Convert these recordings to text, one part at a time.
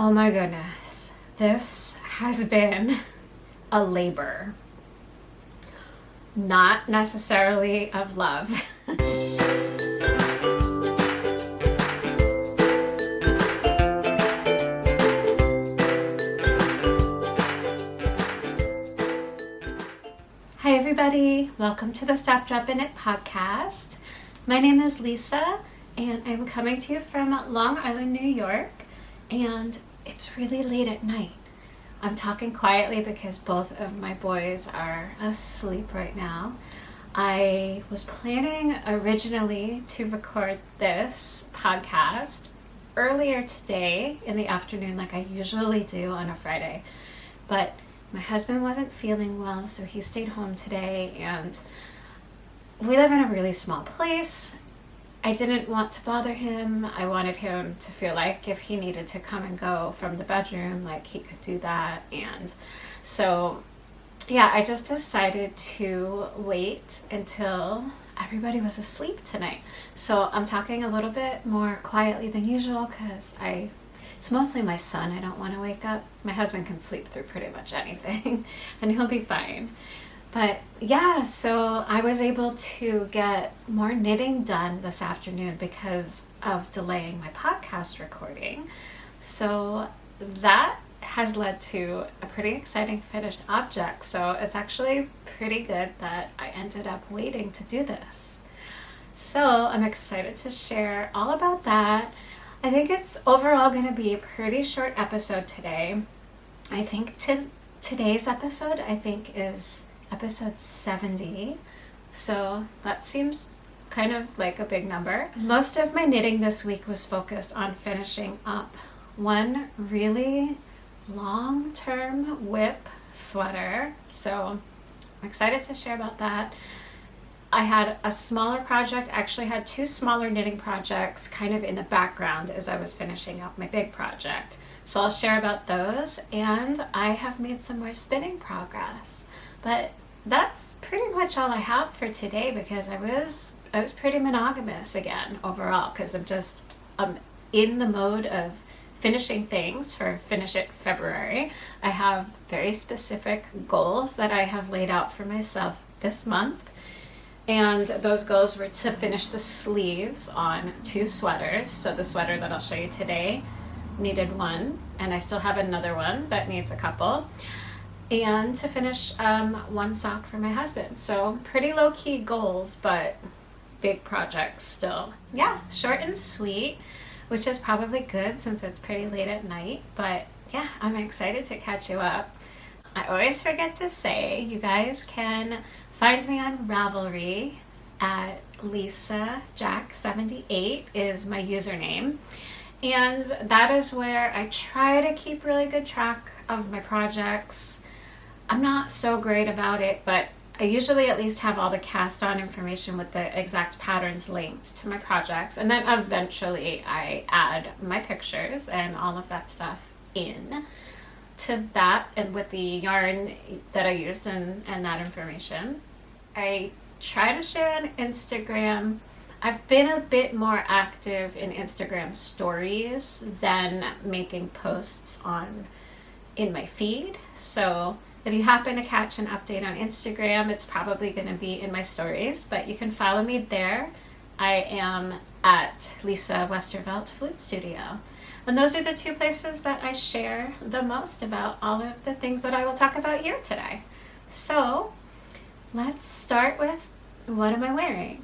Oh my goodness, this has been a labor, not necessarily of love. Hi everybody, welcome to the Stop, Drop, and Knit podcast. My name is Lisa and I'm coming to you from Long Island, New York, and it's really late at night. I'm talking quietly because both of my boys are asleep right now. I was planning originally to record this podcast earlier today in the afternoon like I usually do on a Friday, but my husband wasn't feeling well, so he stayed home today, and we live in a really small place. I didn't want to bother him. I wanted him to feel like if he needed to come and go from the bedroom, like he could do that. And so, yeah, I just decided to wait until everybody was asleep tonight. So I'm talking a little bit more quietly than usual because it's mostly my son I don't want to wake up. My husband can sleep through pretty much anything and he'll be fine. But yeah, so I was able to get more knitting done this afternoon because of delaying my podcast recording. So that has led to a pretty exciting finished object. So it's actually pretty good that I ended up waiting to do this. So I'm excited to share all about that. I think it's overall going to be a pretty short episode today. I think today's episode, is episode 70. So that seems kind of like a big number. Most of my knitting this week was focused on finishing up one really long-term whip sweater. So I'm excited to share about that. I had a smaller project, actually had two smaller knitting projects kind of in the background as I was finishing up my big project. So I'll share about those, and I have made some more spinning progress. But that's pretty much all I have for today because I was pretty monogamous again overall because I'm in the mode of finishing things for Finish It February. I have very specific goals that I have laid out for myself this month. And those goals were to finish the sleeves on two sweaters. So the sweater that I'll show you today needed one, and I still have another one that needs a couple. And to finish one sock for my husband. So pretty low-key goals, but big projects still. Yeah, short and sweet, which is probably good since it's pretty late at night. But yeah, I'm excited to catch you up. I always forget to say, you guys can find me on Ravelry at LisaJack78 is my username. And that is where I try to keep really good track of my projects. I'm not so great about it, but I usually at least have all the cast on information with the exact patterns linked to my projects. And then eventually I add my pictures and all of that stuff in to that, and with the yarn that I used and that information. I try to share on Instagram. I've been a bit more active in Instagram stories than making posts in my feed. So if you happen to catch an update on Instagram, it's probably going to be in my stories, but you can follow me there. I am at Lisa Westervelt Flute Studio. And those are the two places that I share the most about all of the things that I will talk about here today. So let's start with, what am I wearing?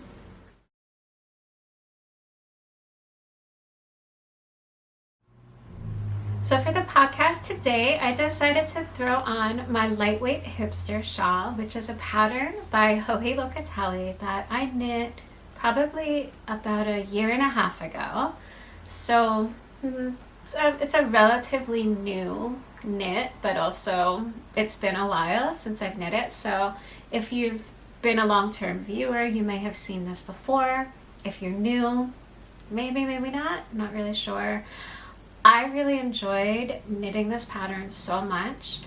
So for the podcast today, I decided to throw on my lightweight hipster shawl, which is a pattern by Locatelli that I knit probably about a year and a half ago. So it's a relatively new knit, but also it's been a while since I've knit it. So if you've been a long-term viewer, you may have seen this before. If you're new, maybe not really sure. I really enjoyed knitting this pattern so much.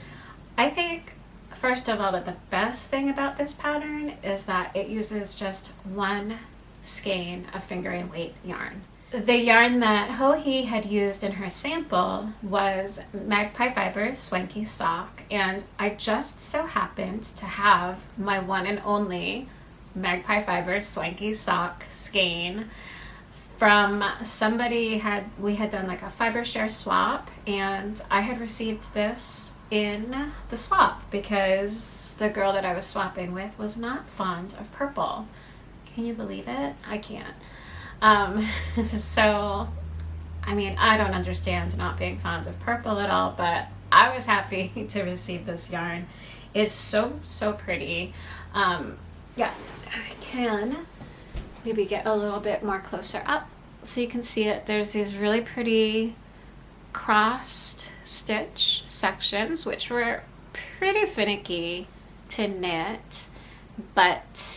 I think, first of all, that the best thing about this pattern is that it uses just one skein of fingering weight yarn. The yarn that Hohi had used in her sample was Magpie Fibers Swanky Sock, and I just so happened to have my one and only Magpie Fibers Swanky Sock skein from somebody. We had done like a fiber share swap, and I had received this in the swap because the girl that I was swapping with was not fond of purple. Can you believe it? I can't. So, I mean, I don't understand not being fond of purple at all, but I was happy to receive this yarn. It's so, so pretty. Yeah, I can maybe get a little bit more closer up so you can see it. There's these really pretty crossed stitch sections, which were pretty finicky to knit, but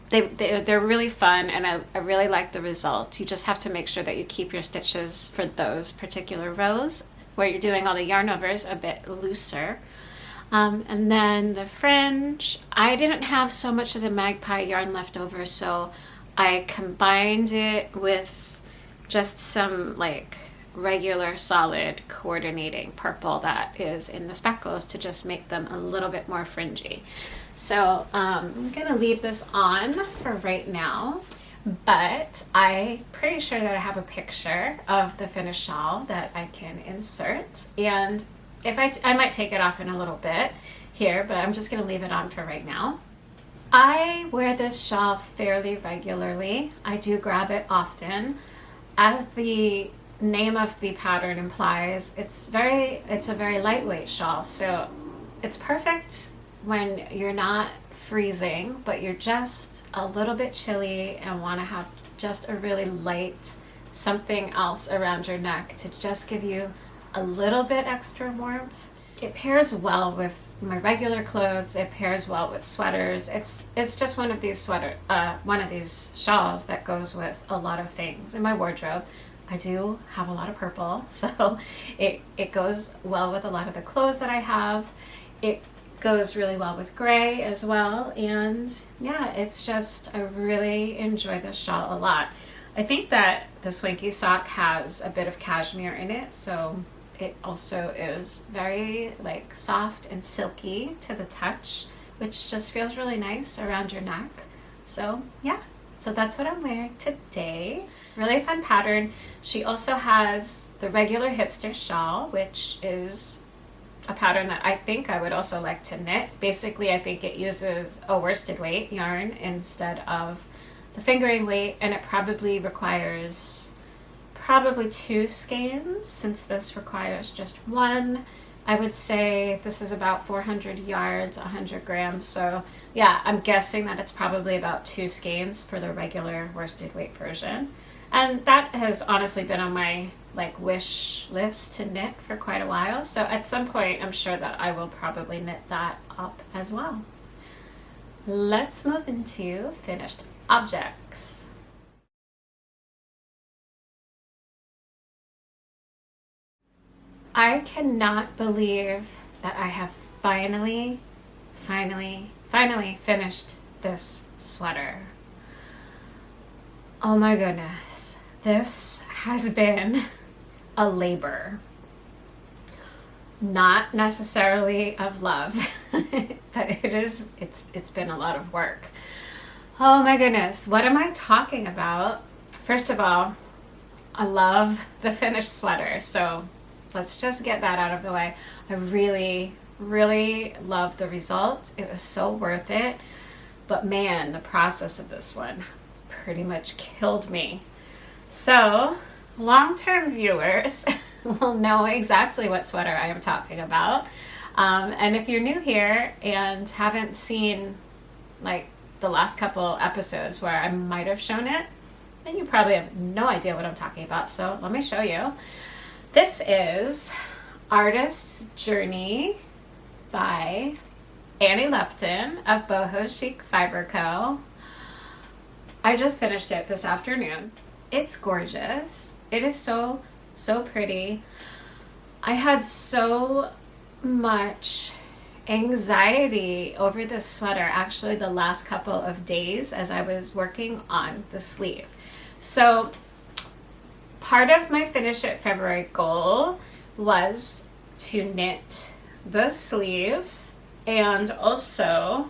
they're really fun, and I really like the result. You just have to make sure that you keep your stitches for those particular rows where you're doing all the yarn overs a bit looser. And then the fringe, I didn't have so much of the Magpie yarn left over, so I combined it with just some like regular solid coordinating purple that is in the speckles to just make them a little bit more fringy. So I'm gonna leave this on for right now, but I'm pretty sure that I have a picture of the finished shawl that I can insert, and if I might take it off in a little bit here, but I'm just gonna leave it on for right now. I wear this shawl fairly regularly. I do grab it often. As the name of the pattern implies, it's a very lightweight shawl, so it's perfect when you're not freezing, but you're just a little bit chilly and want to have just a really light something else around your neck to just give you a little bit extra warmth. It pairs well with my regular clothes. It pairs well with sweaters. It's just one of these shawls that goes with a lot of things in my wardrobe. I do have a lot of purple, so it goes well with a lot of the clothes that I have. It goes really well with gray as well, and yeah, it's just, I really enjoy this shawl a lot. I think that the Swanky sock has a bit of cashmere in it, so it also is very like soft and silky to the touch, which just feels really nice around your neck. So yeah, so that's what I'm wearing today. Really fun pattern. She also has the regular Hipster shawl, which is a pattern that I think I would also like to knit. Basically, I think it uses a worsted weight yarn instead of the fingering weight, and it probably requires two skeins, since this requires just one. I would say this is about 400 yards, 100 grams. So yeah, I'm guessing that it's probably about 2 skeins for the regular worsted weight version. And that has honestly been on my like wish list to knit for quite a while. So at some point, I'm sure that I will probably knit that up as well. Let's move into finished objects. I cannot believe that I have finally finished this sweater. Oh my goodness. This has been a labor. Not necessarily of love, but it's been a lot of work. Oh my goodness, what am I talking about? First of all, I love the finished sweater, so let's just get that out of the way. I really love the result. It was so worth it, but man, the process of this one pretty much killed me. So long-term viewers will know exactly what sweater I am talking about. And if you're new here and haven't seen like the last couple episodes where I might have shown it, then you probably have no idea what I'm talking about. So let me show you. This is Artist's Journey by Annie Lupton of Boho Chic Fiber Co. I just finished it this afternoon. It's gorgeous. It is so pretty. I had so much anxiety over this sweater actually the last couple of days as I was working on the sleeve. So part of my Finish It February goal was to knit the sleeve, and also,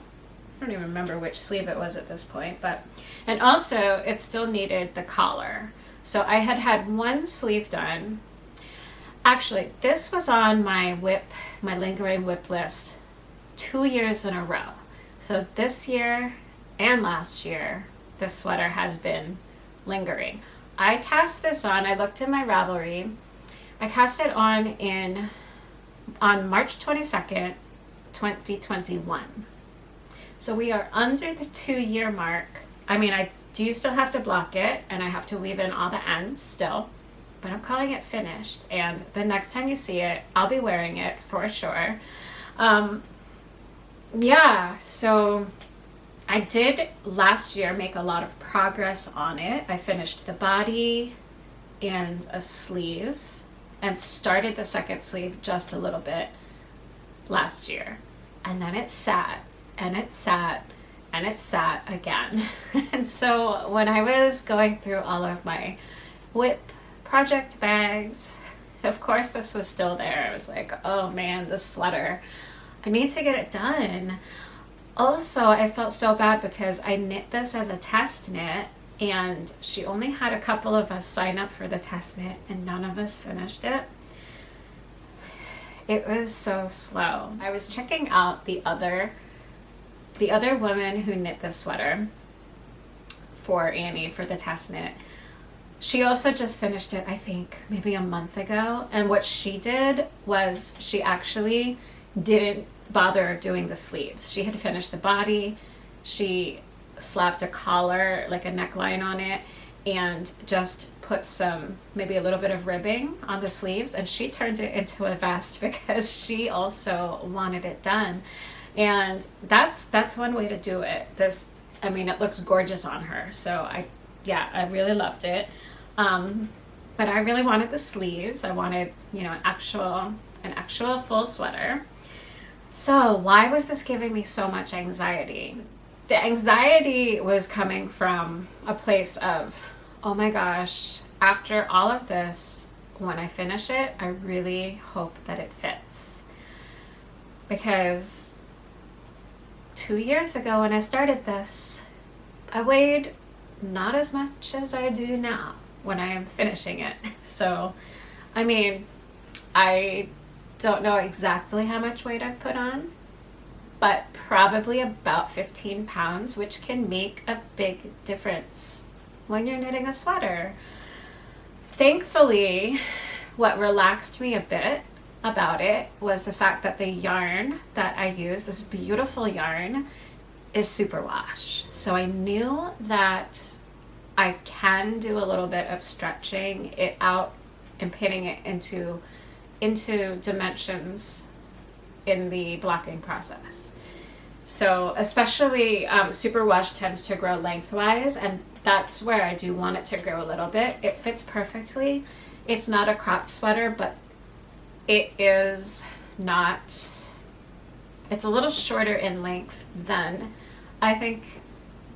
I don't even remember which sleeve it was at this point, and also it still needed the collar. So I had one sleeve done. Actually, this was on my lingering whip list 2 years in a row. So this year and last year, this sweater has been lingering. I cast this on, I looked in my Ravelry. I cast it on March 22nd, 2021. So we are under the 2-year mark. I mean, I do still have to block it, and I have to weave in all the ends still, but I'm calling it finished. And the next time you see it, I'll be wearing it for sure. Yeah, so I did last year make a lot of progress on it. I finished the body and a sleeve and started the second sleeve just a little bit last year. And then it sat and it sat and it sat again. And so when I was going through all of my whip project bags, of course this was still there. I was like, oh man, this sweater, I need to get it done. Also, I felt so bad because I knit this as a test knit, and she only had a couple of us sign up for the test knit, and none of us finished it. It was so slow. I was checking out the other woman who knit this sweater for Annie for the test knit. She also just finished it, I think, maybe a month ago. And what she did was she actually didn't bother doing the sleeves. She had finished the body. She slapped a collar, like a neckline on it, and just put maybe a little bit of ribbing on the sleeves, and she turned it into a vest because she also wanted it done. And that's one way to do it. It looks gorgeous on her. So I really loved it. But I really wanted the sleeves. I wanted, an actual full sweater. So why was this giving me so much anxiety? The anxiety was coming from a place of, oh my gosh, after all of this, when I finish it, I really hope that it fits. Because 2 years ago when I started this, I weighed not as much as I do now when I am finishing it. So, I don't know exactly how much weight I've put on, but probably about 15 pounds, which can make a big difference when you're knitting a sweater. Thankfully, what relaxed me a bit about it was the fact that the yarn that I use, this beautiful yarn, is superwash. So I knew that I can do a little bit of stretching it out and pinning it into dimensions in the blocking process. So especially superwash tends to grow lengthwise, and that's where I do want it to grow a little bit. It fits perfectly. It's not a cropped sweater, but it's a little shorter in length than I think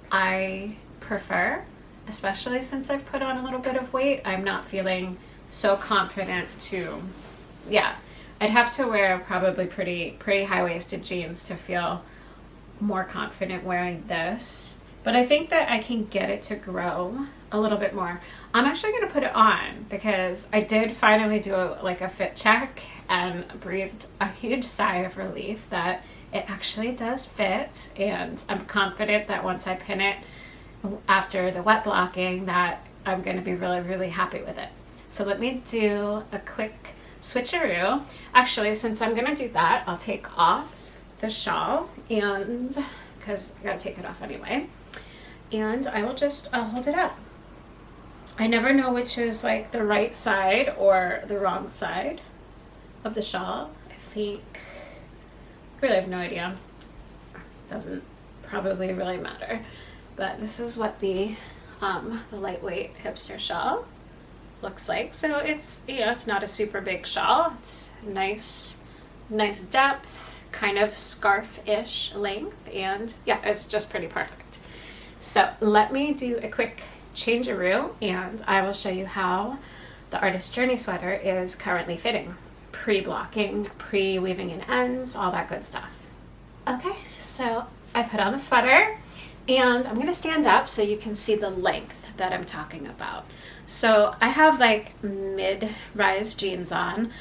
I prefer, especially since I've put on a little bit of weight. I'm not feeling so confident I'd have to wear probably pretty high-waisted jeans to feel more confident wearing this. But I think that I can get it to grow a little bit more. I'm actually going to put it on because I did finally do a fit check and breathed a huge sigh of relief that it actually does fit. And I'm confident that once I pin it after the wet blocking that I'm going to be really, really happy with it. So let me do a quick switcheroo. Actually, since I'm going to do that, I'll take off the shawl, and because I got to take it off anyway. And I'll hold it up. I never know which is like the right side or the wrong side of the shawl. I really have no idea. Doesn't probably really matter. But this is what the lightweight hipster shawl looks like. So it's not a super big shawl. It's nice depth, kind of scarf-ish length, and it's just pretty perfect. So let me do a quick changeroo, and I will show you how the Artist Journey sweater is currently fitting. Pre-blocking, pre-weaving in ends, all that good stuff. Okay, so I put on the sweater and I'm gonna stand up so you can see the length that I'm talking about. So I have like mid-rise jeans on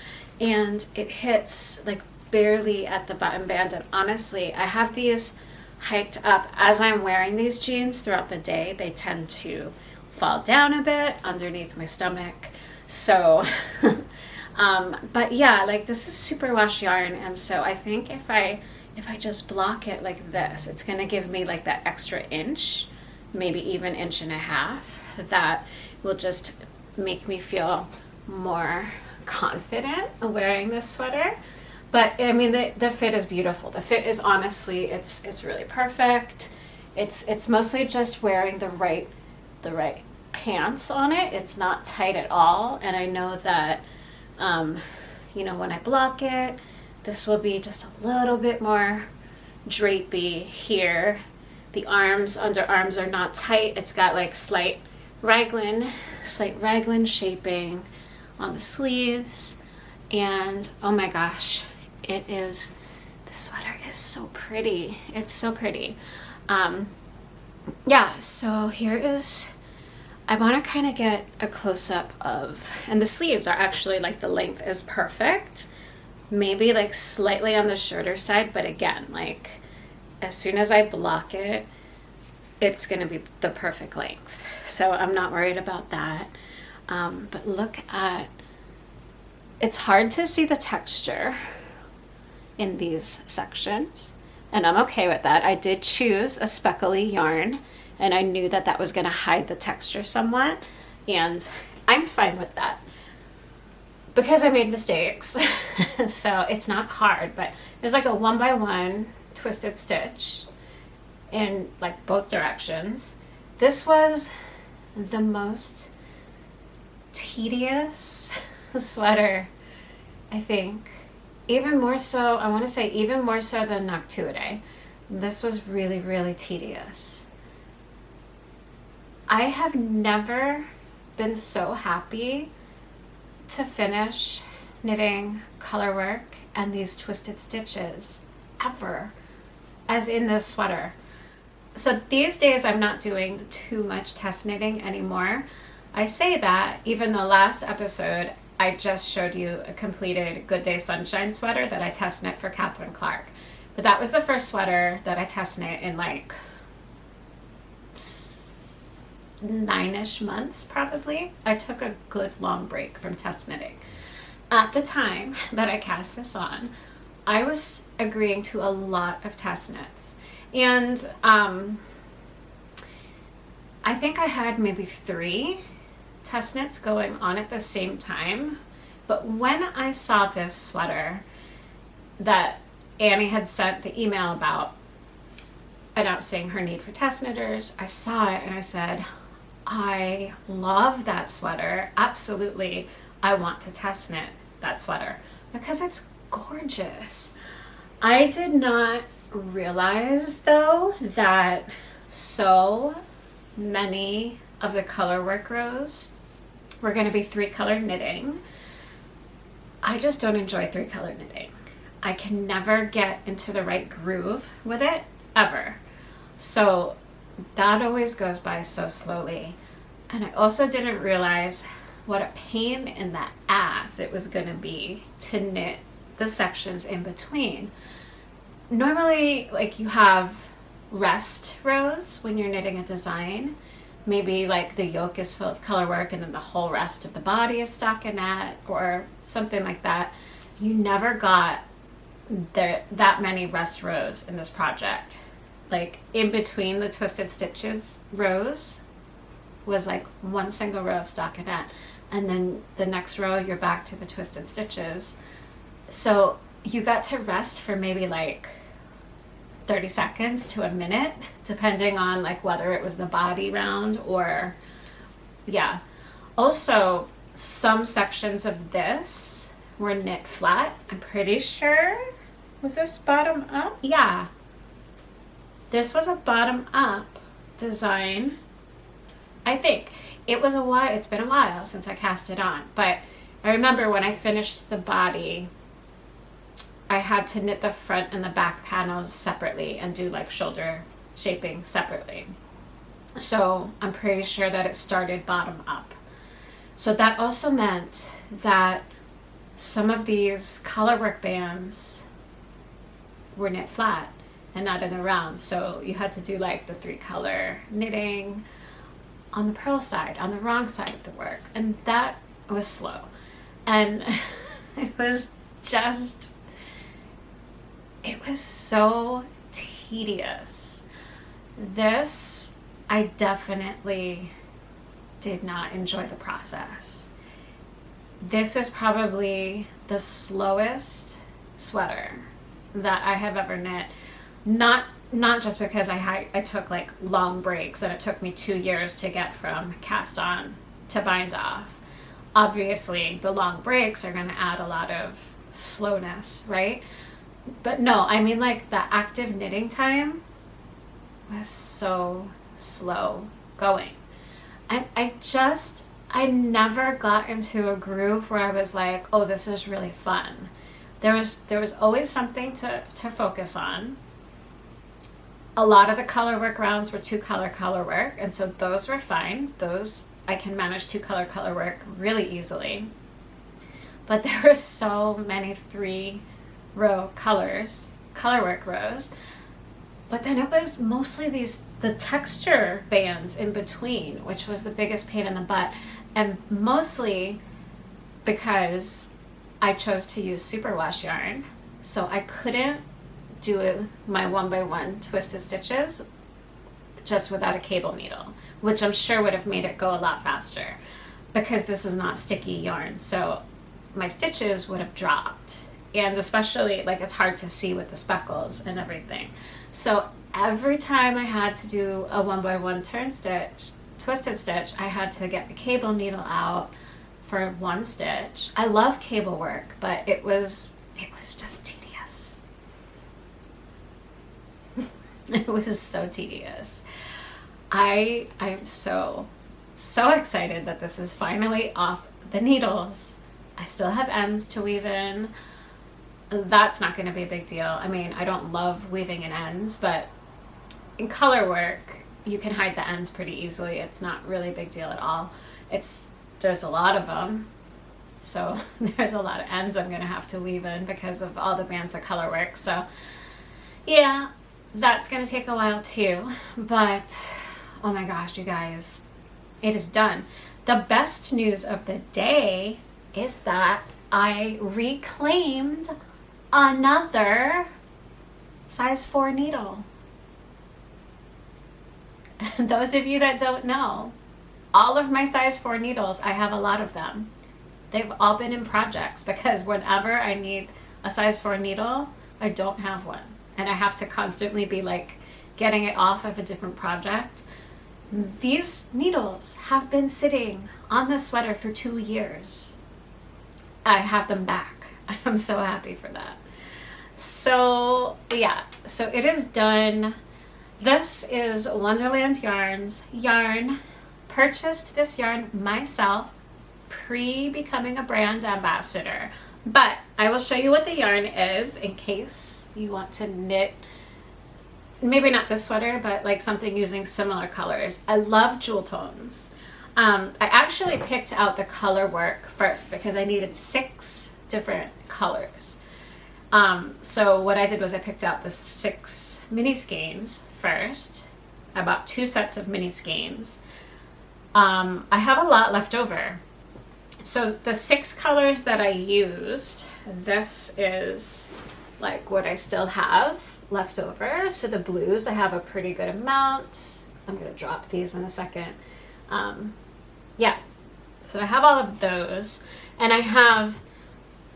and it hits like barely at the button band, and honestly I have these hiked up as I'm wearing these jeans throughout the day. They tend to fall down a bit underneath my stomach, so but yeah, like this is superwash yarn, and so I think if I just block it like this, it's gonna give me like that extra inch, maybe even inch and a half, that will just make me feel more confident wearing this sweater. But I mean, the fit is beautiful. The fit is honestly, it's really perfect. It's mostly just wearing the right pants on it. It's not tight at all. And I know that, you know, when I block it, this will be just a little bit more drapey here. The underarms are not tight. It's got like slight raglan shaping on the sleeves. And oh my gosh, the sweater is so pretty. It's so pretty. Yeah, so here is, I want to kind of get a close-up of, and the sleeves are actually like, the length is perfect. Maybe like slightly on the shorter side, but again, like as soon as I block it, it's going to be the perfect length. So I'm not worried about that. But look at, it's hard to see the texture in these sections, and I'm okay with that. I did choose a speckly yarn, and I knew that that was going to hide the texture somewhat, and I'm fine with that because I made mistakes. So it's not hard, but there's like a 1x1 twisted stitch in like both directions. This was the most tedious sweater, I think. Even more so, I want to say even more so than Noctuide. This was really, really tedious. I have never been so happy to finish knitting color work and these twisted stitches ever, as in this sweater. So these days I'm not doing too much test knitting anymore. I say that even though last episode I just showed you a completed Good Day Sunshine sweater that I test knit for Catherine Clark. But that was the first sweater that I test knit in like 9-ish months probably. I took a good long break from test knitting. At the time that I cast this on, I was agreeing to a lot of test knits. And I think I had maybe 3 test knits going on at the same time. But when I saw this sweater that Annie had sent the email about announcing her need for test knitters, I saw it and I said, I love that sweater. Absolutely, I want to test knit that sweater because it's gorgeous. I did not realize though that so many of the color work rows were going to be 3-color knitting. I just don't enjoy 3-color knitting. I can never get into the right groove with it, ever. So that always goes by so slowly. And I also didn't realize what a pain in the ass it was going to be to knit the sections in between. Normally, like, you have rest rows when you're knitting a design. Maybe like the yoke is full of color work and then the whole rest of the body is stockinette or something like that. You never got that many rest rows in this project. Like, in between the twisted stitches rows was like one single row of stockinette, and then the next row you're back to the twisted stitches. So you got to rest for maybe like 30 seconds to a minute, depending on like whether it was the body round or, yeah. Also, some sections of this were knit flat. I'm pretty sure. Was this bottom up? Yeah. This was a bottom up design, I think. it was a while, it's been a while since I cast it on, but I remember when I finished the body, I had to knit the front and the back panels separately and do like shoulder shaping separately. So I'm pretty sure that it started bottom up. So that also meant that some of these colorwork bands were knit flat and not in the round. So you had to do like the 3-color knitting on the purl side, on the wrong side of the work. And that was slow. And it was so tedious. This, I definitely did not enjoy the process. This is probably the slowest sweater that I have ever knit. Not just because I took like long breaks and it took me 2 years to get from cast on to bind off. Obviously, the long breaks are going to add a lot of slowness, right? But no, I mean like the active knitting time was so slow going. I never got into a groove where I was like, oh, this is really fun. There was always something to focus on. A lot of the color work rounds were 2-color work, and so those were fine. Those I can manage 2-color work really easily. But there were so many 3-row color work rows. But then it was mostly the texture bands in between, which was the biggest pain in the butt. And mostly because I chose to use superwash yarn. So I couldn't do my 1x1 twisted stitches just without a cable needle, which I'm sure would have made it go a lot faster because this is not sticky yarn. So my stitches would have dropped. And especially, like, it's hard to see with the speckles and everything. So every time I had to do a 1x1 turn stitch, twisted stitch, I had to get the cable needle out for one stitch. I love cable work, but it was just tedious. It was so tedious. I'm so excited that this is finally off the needles. I still have ends to weave in. That's not going to be a big deal. I mean, I don't love weaving in ends, but in color work, you can hide the ends pretty easily. It's not really a big deal at all. There's a lot of them, so there's a lot of ends I'm going to have to weave in because of all the bands of color work. So yeah, that's going to take a while too, but oh my gosh, you guys, it is done. The best news of the day is that I reclaimed another size 4 needle. Those of you that don't know, all of my size 4 needles, I have a lot of them. They've all been in projects because whenever I need a size 4 needle, I don't have one. And I have to constantly be like getting it off of a different project. These needles have been sitting on this sweater for 2 years. I have them back. I'm so happy for that. So yeah, so it is done. This is Wonderland Yarns yarn. Purchased this yarn myself pre-becoming a brand ambassador. But I will show you what the yarn is in case you want to knit, maybe not this sweater, but like something using similar colors. I love jewel tones. I actually picked out the color work first because I needed 6 different colors. So what I did was I picked out the 6 mini skeins first. I bought 2 sets of mini skeins. I have a lot left over. So the 6 colors that I used, this is like what I still have left over. So the blues, I have a pretty good amount. I'm going to drop these in a second. Yeah, so I have all of those, and I have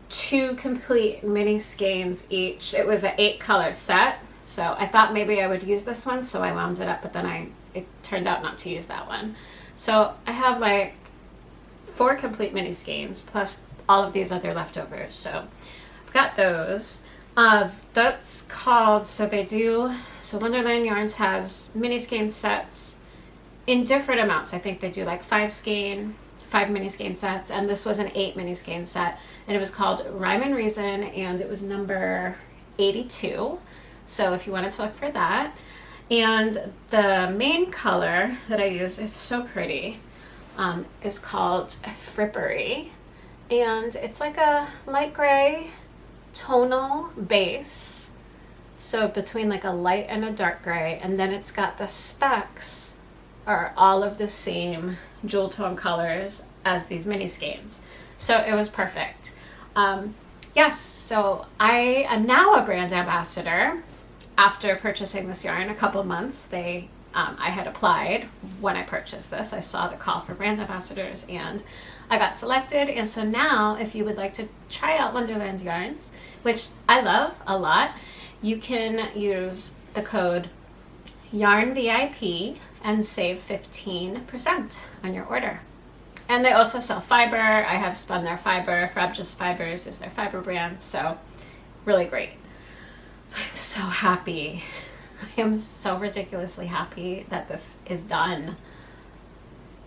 2 complete mini skeins each. It was an 8-color set, so I thought maybe I would use this one, so I wound it up, but then it turned out not to use that one. So I have like 4 complete mini skeins plus all of these other leftovers. So I've got those. That's called, so Wonderland Yarns has mini skein sets in different amounts. I think they do like 5 mini skein sets, and this was an 8 mini skein set, and it was called Rhyme and Reason, and it was number 82. So if you wanted to look for that. And the main color that I used, is so pretty, is called Frippery, and it's like a light gray tonal base, so between like a light and a dark gray, and then it's got the specks are all of the same jewel tone colors as these mini skeins, so it was perfect. Yes, so I am now a brand ambassador. After purchasing this yarn a couple months, I had applied when I purchased this. I saw the call for brand ambassadors and I got selected. And so now, if you would like to try out Wonderland Yarns, which I love a lot, you can use the code YARNVIP and save 15% on your order. And they also sell fiber. I have spun their fiber. Frabjous Fibers is their fiber brand, so really great. I'm so happy. I am so ridiculously happy that this is done.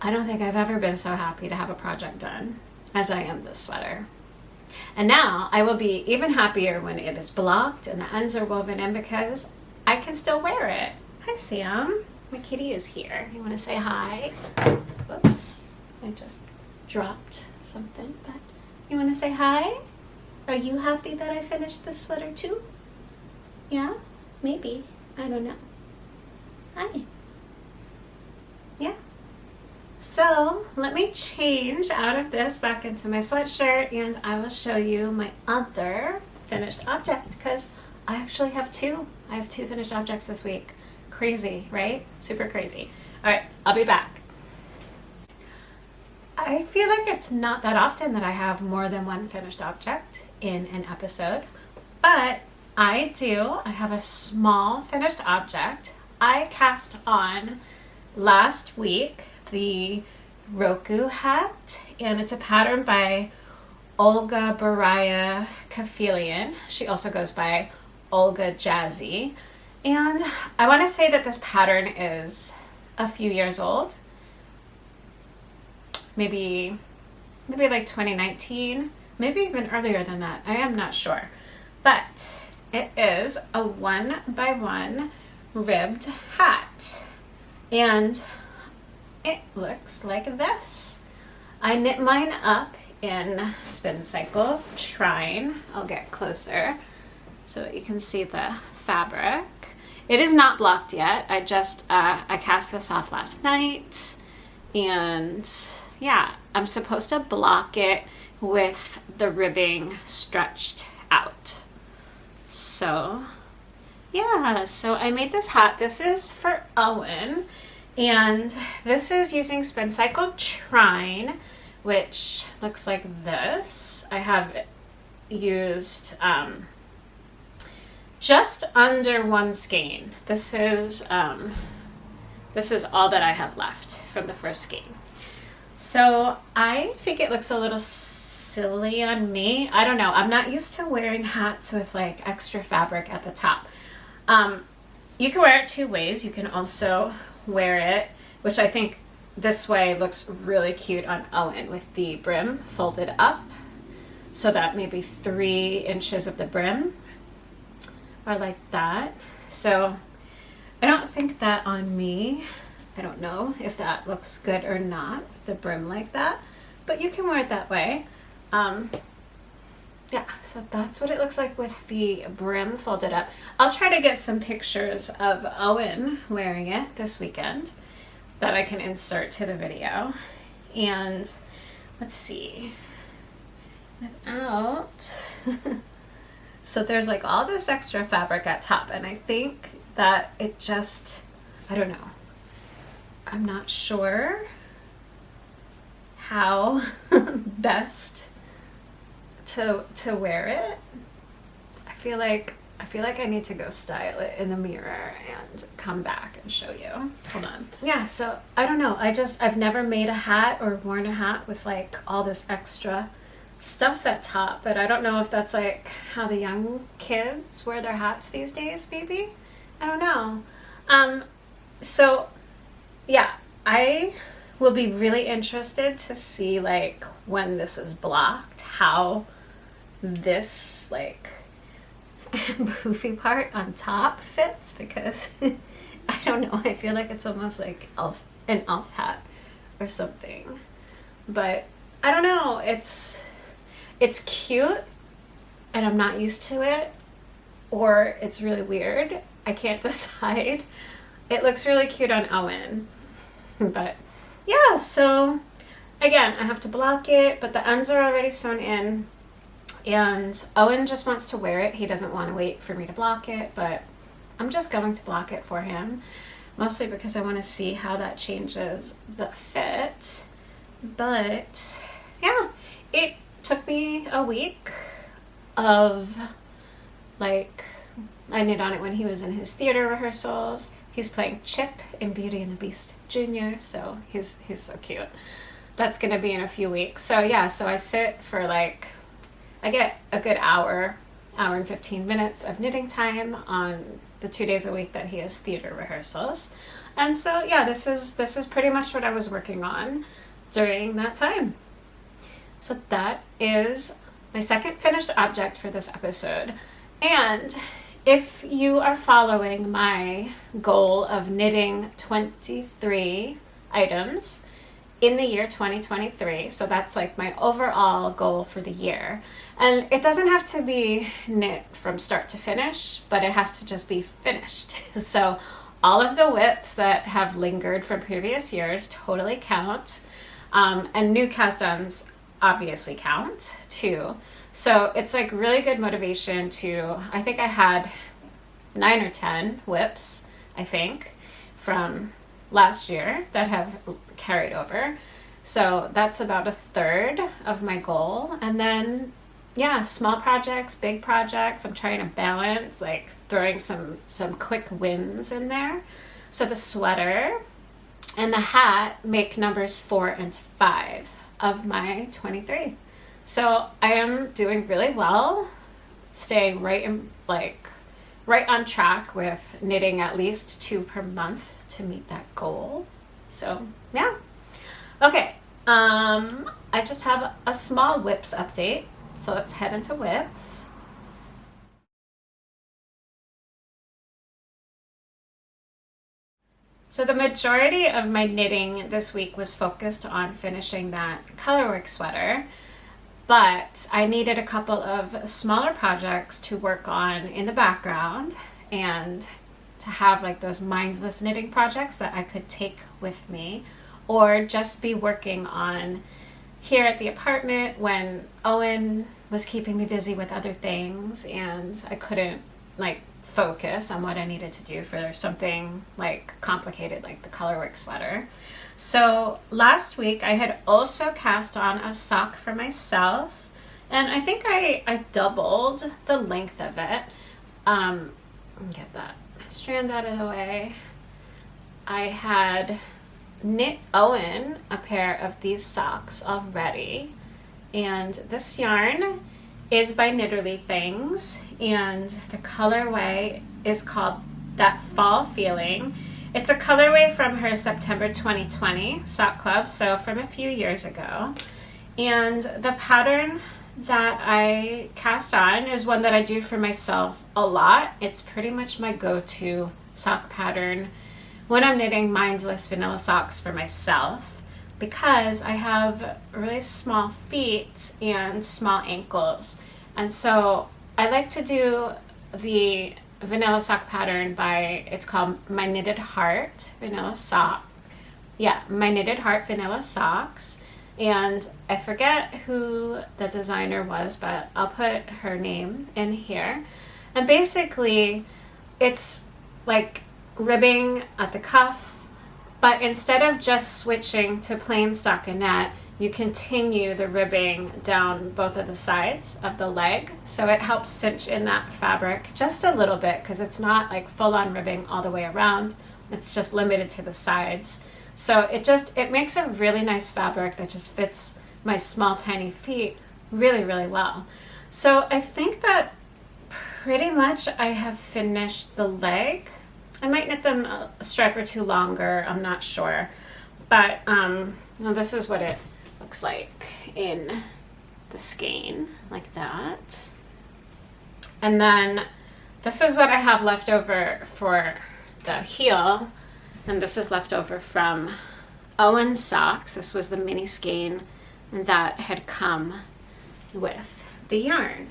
I don't think I've ever been so happy to have a project done as I am this sweater. And now I will be even happier when it is blocked and the ends are woven in, because I can still wear it. Hi, Sam. My kitty is here. You want to say hi? Whoops. I just dropped something, but you want to say hi? Are you happy that I finished this sweater too? Yeah? Maybe. I don't know. Hi. Yeah. So let me change out of this back into my sweatshirt, and I will show you my other finished object, because I actually have 2. I have 2 finished objects this week. Crazy, right? Super crazy. All right, I'll be back. I feel like it's not that often that I have more than 1 finished object in an episode, but I do. I have a small finished object. I cast on last week the Roku Hat, and it's a pattern by Olga Buraya-Kefelian. She also goes by Olga Jazzy. And I want to say that this pattern is a few years old. Maybe like 2019, maybe even earlier than that. I am not sure. But it is a 1x1 ribbed hat. And it looks like this. I knit mine up in Spincycle Trine. I'll get closer so that you can see the fabric. It is not blocked yet. I cast this off last night, and yeah, I'm supposed to block it with the ribbing stretched out. So yeah, so I made this hat. This is for Owen, and this is using Spincycle Trine, which looks like this. I have used just under 1 skein. This is all that I have left from the first skein. So I think it looks a little silly on me. I don't know. I'm not used to wearing hats with like extra fabric at the top. You can wear it 2 ways. You can also wear it, which I think this way looks really cute on Owen, with the brim folded up so that maybe 3 inches of the brim are like that. So I don't think that on me. I don't know if that looks good or not, the brim like that, but you can wear it that way. Yeah, so that's what it looks like with the brim folded up. I'll try to get some pictures of Owen wearing it this weekend that I can insert to the video. And let's see, without so there's like all this extra fabric at top, and I think that it just, I don't know, I'm not sure how best to wear it. I feel like I need to go style it in the mirror and come back and show you. Hold on. Yeah, so I don't know. I've never made a hat or worn a hat with like all this extra stuff at top, but I don't know if that's like how the young kids wear their hats these days, maybe. I don't know. So yeah, I will be really interested to see like when this is blocked, how this like poofy part on top fits, because I don't know, I feel like it's almost like an elf hat or something. But I don't know, it's cute and I'm not used to it, or it's really weird. I can't decide. It looks really cute on Owen. But yeah, so again, I have to block it, but the ends are already sewn in. And Owen just wants to wear it. He doesn't want to wait for me to block it, but I'm just going to block it for him. Mostly because I want to see how that changes the fit. But yeah, it took me a week of like, I knit on it when he was in his theater rehearsals. He's playing Chip in Beauty and the Beast Jr., so he's so cute. That's gonna be in a few weeks. So yeah, so I sit for like, I get a good hour and 15 minutes of knitting time on the 2 days a week that he has theater rehearsals. And so yeah, this is pretty much what I was working on during that time. So that is my second finished object for this episode. And if you are following my goal of knitting 23 items in the year 2023, so that's like my overall goal for the year. And it doesn't have to be knit from start to finish, but it has to just be finished. So all of the whips that have lingered from previous years totally count. And new cast-ons obviously count too. So it's like really good motivation to, I think I had 9 or 10 whips, I think, from last year that have carried over. So that's about a third of my goal. And then, yeah, small projects, big projects. I'm trying to balance, like throwing some quick wins in there. So the sweater and the hat make numbers 4 and 5 of my 23. So I am doing really well, staying right on track with knitting at least 2 per month to meet that goal. So yeah. Okay, I just have a small whips update. So let's head into whips. So the majority of my knitting this week was focused on finishing that colorwork sweater, but I needed a couple of smaller projects to work on in the background and to have like those mindless knitting projects that I could take with me or just be working on here at the apartment when Owen was keeping me busy with other things and I couldn't like focus on what I needed to do for something like complicated like the colorwork sweater. So last week I had also cast on a sock for myself, and I think I doubled the length of it. Get that strand out of the way. I had knit Owen a pair of these socks already, and this yarn is by Knitterly Things, and the colorway is called That Fall Feeling. It's a colorway from her September 2020 sock club, so from a few years ago. And the pattern that I cast on is one that I do for myself a lot. It's pretty much my go-to sock pattern when I'm knitting mindless vanilla socks for myself, because I have really small feet and small ankles. And so I like to do the vanilla sock pattern it's called My Knitted Heart Vanilla Sock. Yeah, My Knitted Heart Vanilla Socks. And I forget who the designer was, but I'll put her name in here. And basically, it's like ribbing at the cuff, but instead of just switching to plain stockinette, you continue the ribbing down both of the sides of the leg. So it helps cinch in that fabric just a little bit because it's not like full-on ribbing all the way around. It's just limited to the sides. So it makes a really nice fabric that just fits my small tiny feet really, really well. So I think that pretty much I have finished the leg. I might knit them a stripe or two longer, I'm not sure. But well, this is what it looks like in the skein, like that. And then this is what I have left over for the heel, and this is left over from Owen's socks. This was the mini skein that had come with the yarn.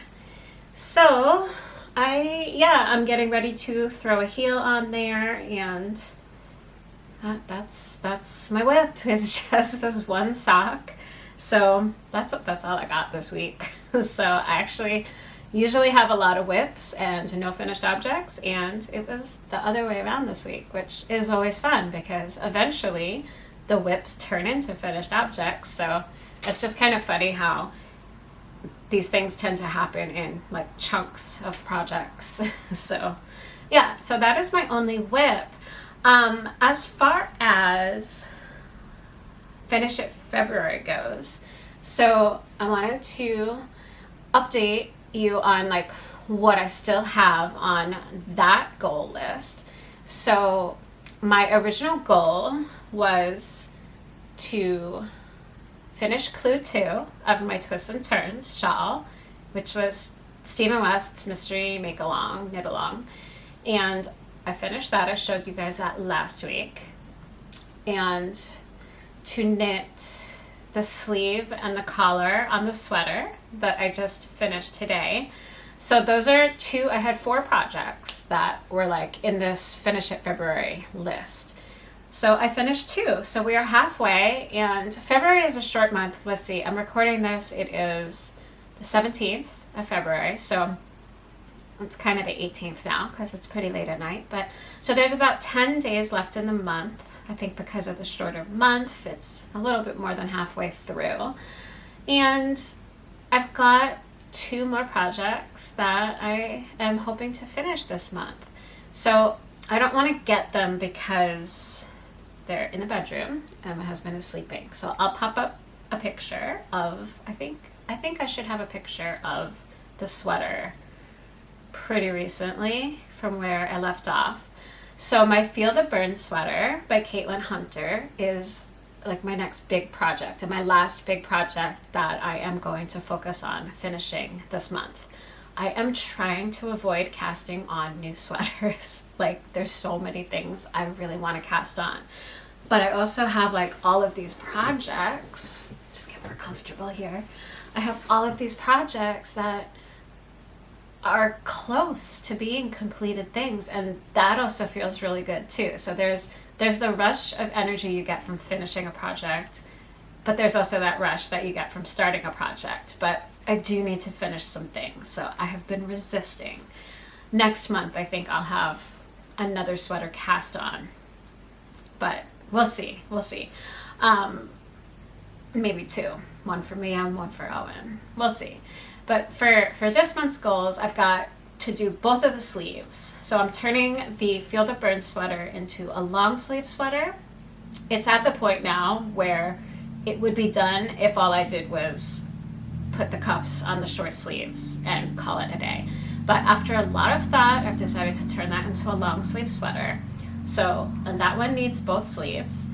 So I'm getting ready to throw a heel on there, and that's my whip. It's just this one sock. So that's all I got this week. So I actually usually have a lot of whips and no finished objects, and it was the other way around this week, which is always fun because eventually the whips turn into finished objects. So it's just kind of funny how these things tend to happen in like chunks of projects. So yeah, so that is my only whip. As far as Finish It February goes, so I wanted to update you on like what I still have on that goal list. So my original goal was to finish Clue 2 of my Twists and Turns shawl, which was Stephen West's Mystery Make-Along, Knit-Along. And I finished that. I showed you guys that last week. And to knit the sleeve and the collar on the sweater that I just finished today. So those are two. I had 4 projects that were like in this Finish It February list. So I finished 2. So we are halfway, and February is a short month. Let's see, I'm recording this. It is the 17th of February. So it's kind of the 18th now because it's pretty late at night. But so there's about 10 days left in the month. I think because of the shorter month, it's a little bit more than halfway through. And I've got 2 more projects that I am hoping to finish this month. So I don't want to get them because they're in the bedroom and my husband is sleeping. So I'll pop up a picture of, I think I should have a picture of the sweater pretty recently from where I left off. So my Feel the Burn sweater by Caitlin Hunter is like my next big project and my last big project that I am going to focus on finishing this month. I am trying to avoid casting on new sweaters. Like there's so many things I really want to cast on. But I also have like all of these projects. Just get more comfortable here. I have all of these projects that are close to being completed things, and that also feels really good too. So there's the rush of energy you get from finishing a project, but there's also that rush that you get from starting a project. But I do need to finish some things, so I have been resisting. Next month I think I'll have another sweater cast on, but we'll see. Maybe 2, one for me and one for Owen. We'll see. But for this month's goals, I've got to do both of the sleeves. So I'm turning the Feel the Burn sweater into a long sleeve sweater. It's at the point now where it would be done if all I did was put the cuffs on the short sleeves and call it a day. But after a lot of thought, I've decided to turn that into a long sleeve sweater. So, and that one needs both sleeves.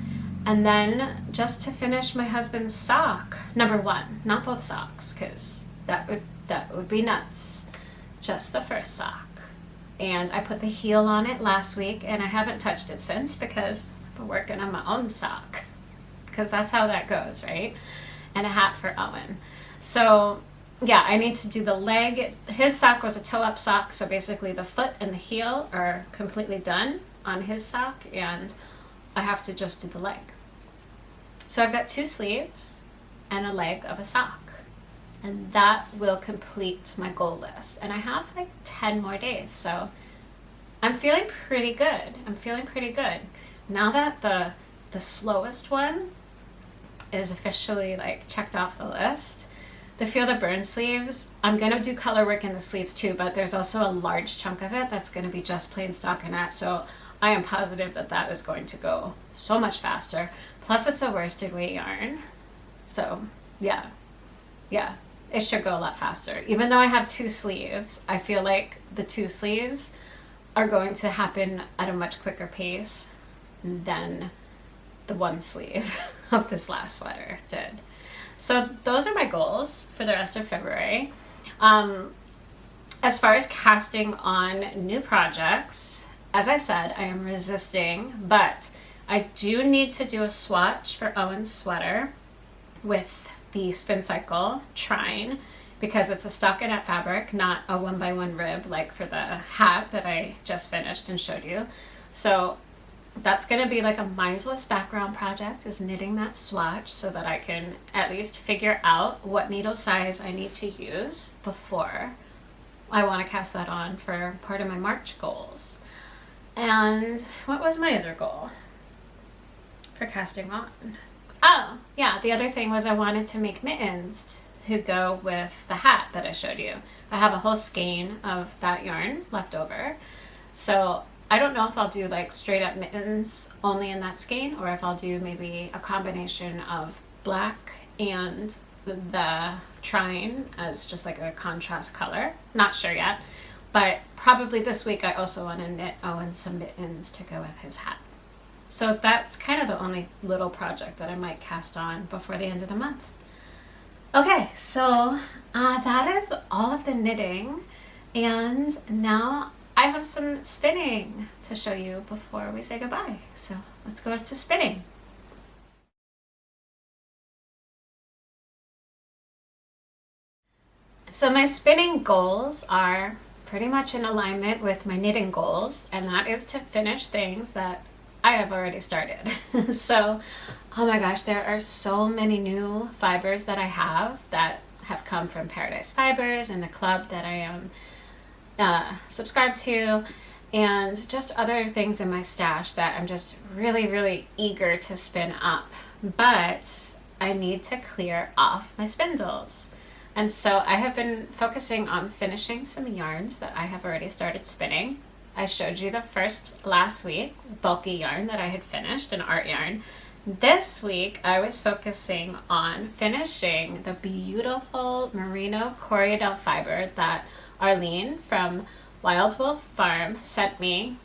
And then just to finish my husband's sock, number 1, not both socks, because that would be nuts. Just the first sock. And I put the heel on it last week, and I haven't touched it since because I've been working on my own sock. Because that's how that goes, right? And a hat for Owen. So yeah, I need to do the leg. His sock was a toe-up sock, so basically the foot and the heel are completely done on his sock, and I have to just do the leg. So I've got 2 sleeves and a leg of a sock. And that will complete my goal list. And I have like 10 more days. So I'm feeling pretty good. Now that the slowest one is officially like checked off the list, the Feel the Burn sleeves, I'm going to do color work in the sleeves too, but there's also a large chunk of it that's going to be just plain stockinette. So I am positive that is going to go so much faster. Plus it's a worsted weight yarn. So yeah. It should go a lot faster. Even though I have 2 sleeves, I feel like the 2 sleeves are going to happen at a much quicker pace than the one sleeve of this last sweater did. So those are my goals for the rest of February. As far as casting on new projects, as I said, I am resisting, but I do need to do a swatch for Owen's sweater with the Spincycle Trine, because it's a stockinette fabric, not a 1x1 rib like for the hat that I just finished and showed you. So that's going to be like a mindless background project, is knitting that swatch so that I can at least figure out what needle size I need to use before I want to cast that on for part of my March goals. And what was my other goal for casting on? Oh, yeah, the other thing was I wanted to make mittens to go with the hat that I showed you. I have a whole skein of that yarn left over. So I don't know if I'll do like straight up mittens only in that skein, or if I'll do maybe a combination of black and the Trine as just like a contrast color. Not sure yet, but probably this week I also want to knit Owen some mittens to go with his hat. So that's kind of the only little project that I might cast on before the end of the month. Okay, so that is all of the knitting, and now I have some spinning to show you before we say goodbye. So let's go to spinning. So my spinning goals are pretty much in alignment with my knitting goals, and that is to finish things that I have already started. So, oh my gosh, there are so many new fibers that I have that have come from Paradise Fibers and the club that I am subscribed to, and just other things in my stash that I'm just really, really eager to spin up. But I need to clear off my spindles. And so I have been focusing on finishing some yarns that I have already started spinning. I showed you the first last week, bulky yarn that I had finished, an art yarn. This week I was focusing on finishing the beautiful merino Corriedale fiber that Arlene from Wild Wolf Farm sent me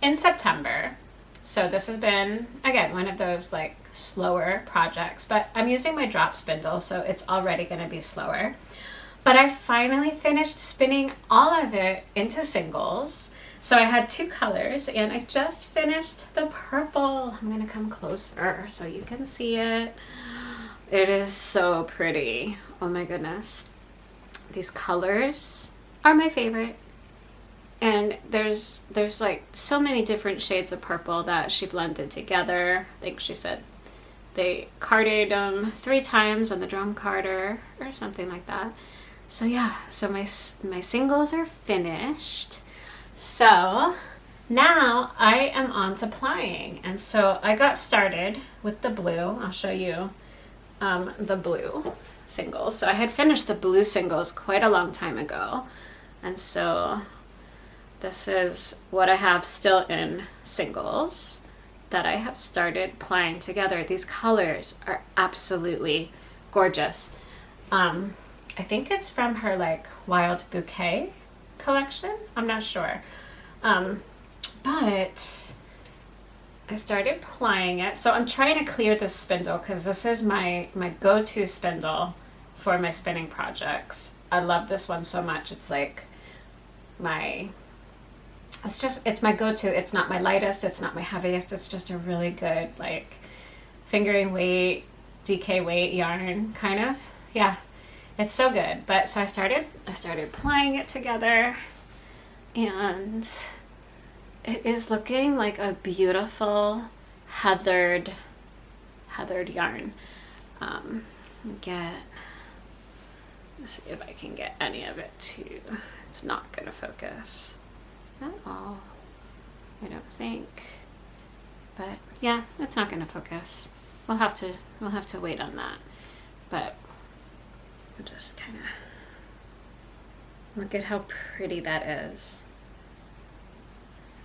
in September. So this has been, again, one of those like slower projects, but I'm using my drop spindle, so it's already going to be slower. But I finally finished spinning all of it into singles. So I had two colors, and I just finished the purple. I'm going to come closer so you can see it. It is so pretty. Oh my goodness. These colors are my favorite. And there's like so many different shades of purple that she blended together. I think she said they carded them 3 times on the drum carder or something like that. So yeah, so my singles are finished. So now I am on to plying. And so I got started with the blue. I'll show you the blue singles. So I had finished the blue singles quite a long time ago. And so this is what I have still in singles that I have started plying together. These colors are absolutely gorgeous. I think it's from her like Wild Bouquet collection. I'm not sure. But I started plying it. So I'm trying to clear this spindle because this is my go-to spindle for my spinning projects. I love this one so much. It's like it's my go-to. It's not my lightest, it's not my heaviest. It's just a really good like fingering weight, DK weight yarn kind of. Yeah, it's so good. But so I started plying it together, and it is looking like a beautiful heathered yarn. Let's see if I can get any of it to. It's not gonna focus at all, I don't think. But yeah, it's not gonna focus. We'll have to wait on that. But I'll just kind of look at how pretty that is.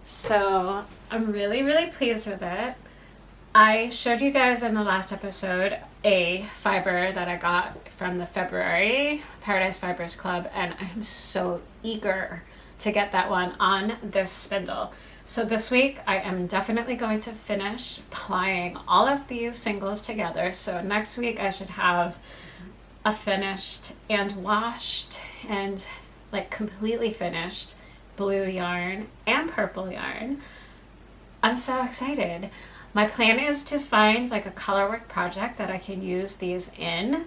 So I'm really, really pleased with it. I showed you guys in the last episode a fiber that I got from the February Paradise Fibers Club, and I'm so eager to get that one on this spindle. So this week I am definitely going to finish plying all of these singles together. So next week I should have a finished and washed and like completely finished blue yarn and purple yarn. I'm so excited. My plan is to find like a colorwork project that I can use these in.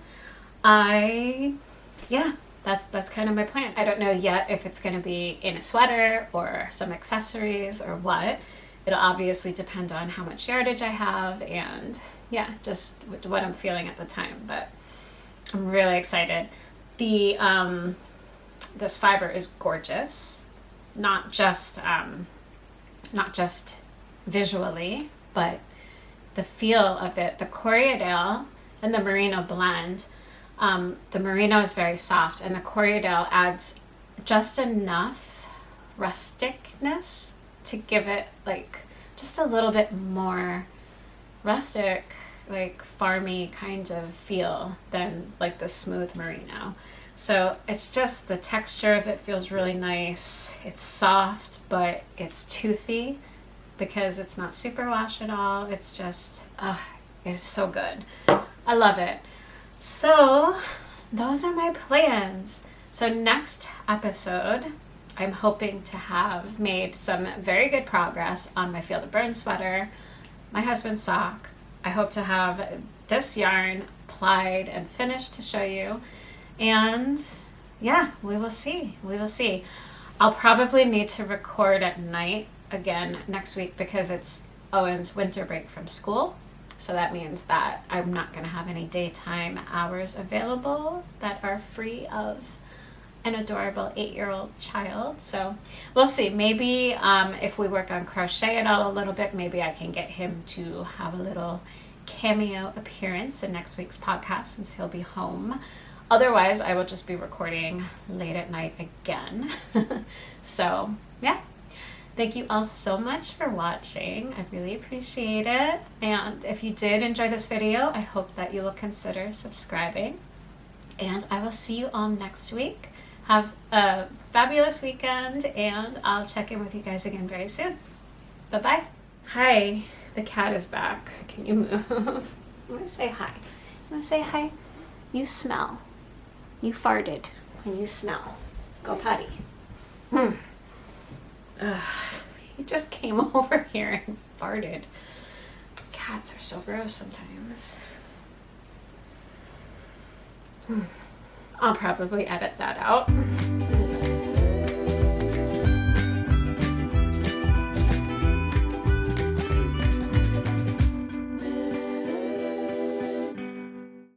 That's kind of my plan. I don't know yet if it's going to be in a sweater or some accessories or what. It'll obviously depend on how much yardage I have and just what I'm feeling at the time, but I'm really excited. The this fiber is gorgeous, not just visually, but the feel of it. The Corriedale and the merino blend. The merino is very soft, and the Corriedale adds just enough rusticness to give it like just a little bit more rustic, like farmy kind of feel than like the smooth merino. So it's just the texture of it feels really nice. It's soft, but it's toothy because it's not superwash at all. It's just, it's so good. I love it. So those are my plans. So next episode, I'm hoping to have made some very good progress on my Field of Bern sweater, my husband's sock. I hope to have this yarn plied and finished to show you. And we will see. We will see. I'll probably need to record at night again next week because it's Owen's winter break from school. So that means that I'm not going to have any daytime hours available that are free of an adorable 8-year-old child. So we'll see. Maybe if we work on crochet at all a little bit, maybe I can get him to have a little cameo appearance in next week's podcast since he'll be home. Otherwise, I will just be recording late at night again. So, thank you all so much for watching. I really appreciate it. And if you did enjoy this video, I hope that you will consider subscribing. And I will see you all next week. Have a fabulous weekend, and I'll check in with you guys again very soon. Bye-bye. Hi, the cat is back. Can you move? I want to say hi. You want to say hi? You smell. You farted and you smell. Go potty. He just came over here and farted. Cats are so gross sometimes. I'll probably edit that out.